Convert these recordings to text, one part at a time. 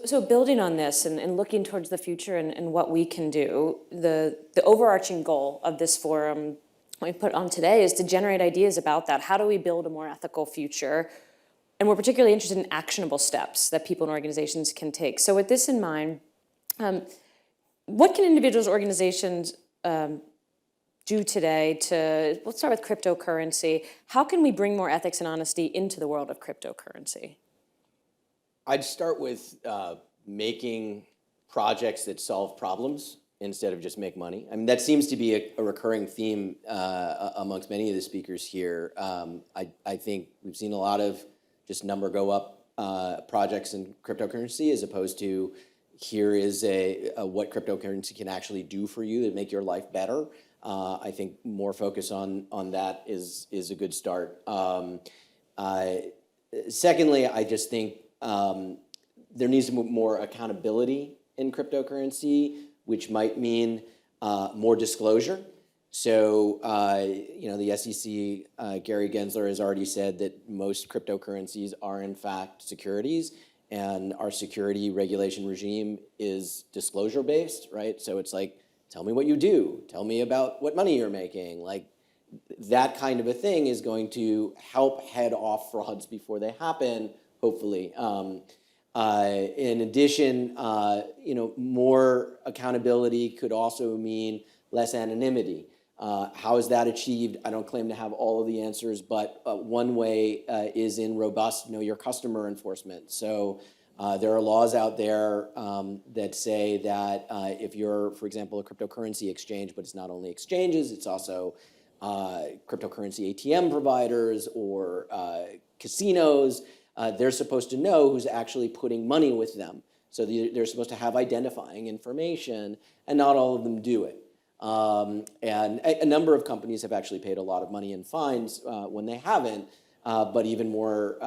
So building on this and looking towards the future and what we can do, the overarching goal of this forum we put on today is to generate ideas about that. How do we build a more ethical future? And we're particularly interested in actionable steps that people and organizations can take. So with this in mind, what can individuals, organizations do today to, let's start with cryptocurrency. How can we bring more ethics and honesty into the world of cryptocurrency? I'd start with making projects that solve problems instead of just make money. I mean, that seems to be a recurring theme amongst many of the speakers here. I think we've seen a lot of just number go up projects in cryptocurrency as opposed to here is what cryptocurrency can actually do for you to make your life better. I think more focus on that is a good start. Secondly, I just think there needs to be more accountability in cryptocurrency, which might mean more disclosure. So, the SEC, Gary Gensler has already said that most cryptocurrencies are in fact securities, and our security regulation regime is disclosure-based, right? So it's like, tell me what you do, tell me about what money you're making. Like, that kind of a thing is going to help head off frauds before they happen, hopefully. In addition, more accountability could also mean less anonymity. How is that achieved? I don't claim to have all of the answers, but one way is in robust know your customer enforcement. So there are laws out there that say that if you're, for example, a cryptocurrency exchange, but it's not only exchanges, it's also cryptocurrency ATM providers or casinos, they're supposed to know who's actually putting money with them. So they're supposed to have identifying information, and not all of them do it. And a number of companies have actually paid a lot of money in fines when they haven't, but even more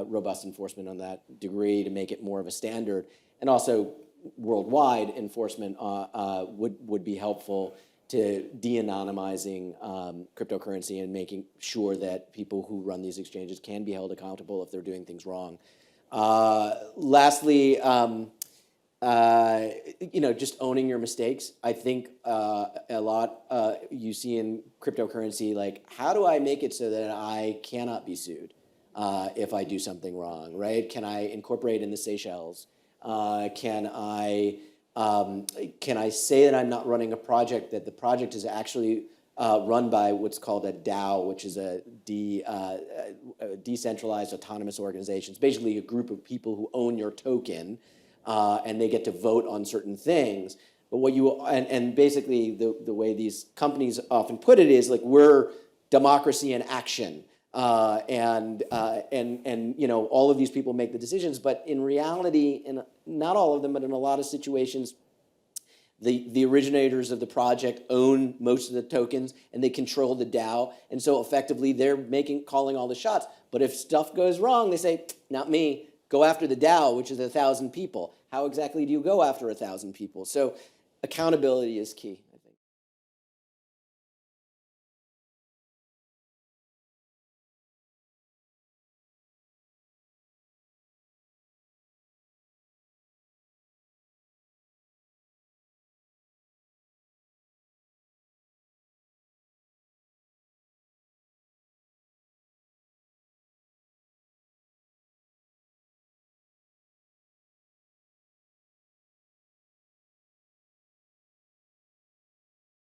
robust enforcement on that degree to make it more of a standard. And also worldwide enforcement would be helpful to de-anonymizing cryptocurrency and making sure that people who run these exchanges can be held accountable if they're doing things wrong. Lastly, just owning your mistakes. I think a lot you see in cryptocurrency, like, how do I make it so that I cannot be sued if I do something wrong, right? Can I incorporate in the Seychelles? Can I say that I'm not running a project, that the project is actually run by what's called a DAO, which is a decentralized autonomous organization. It's basically a group of people who own your token, and they get to vote on certain things. But what and basically the way these companies often put it is like, we're democracy in action, and all of these people make the decisions. But in reality, in not all of them, but in a lot of situations, the originators of the project own most of the tokens, and they control the DAO, and so effectively they're calling all the shots. But if stuff goes wrong, they say, not me, go after the DAO, which is 1,000 people. How exactly do you go after 1,000 people? So accountability is key.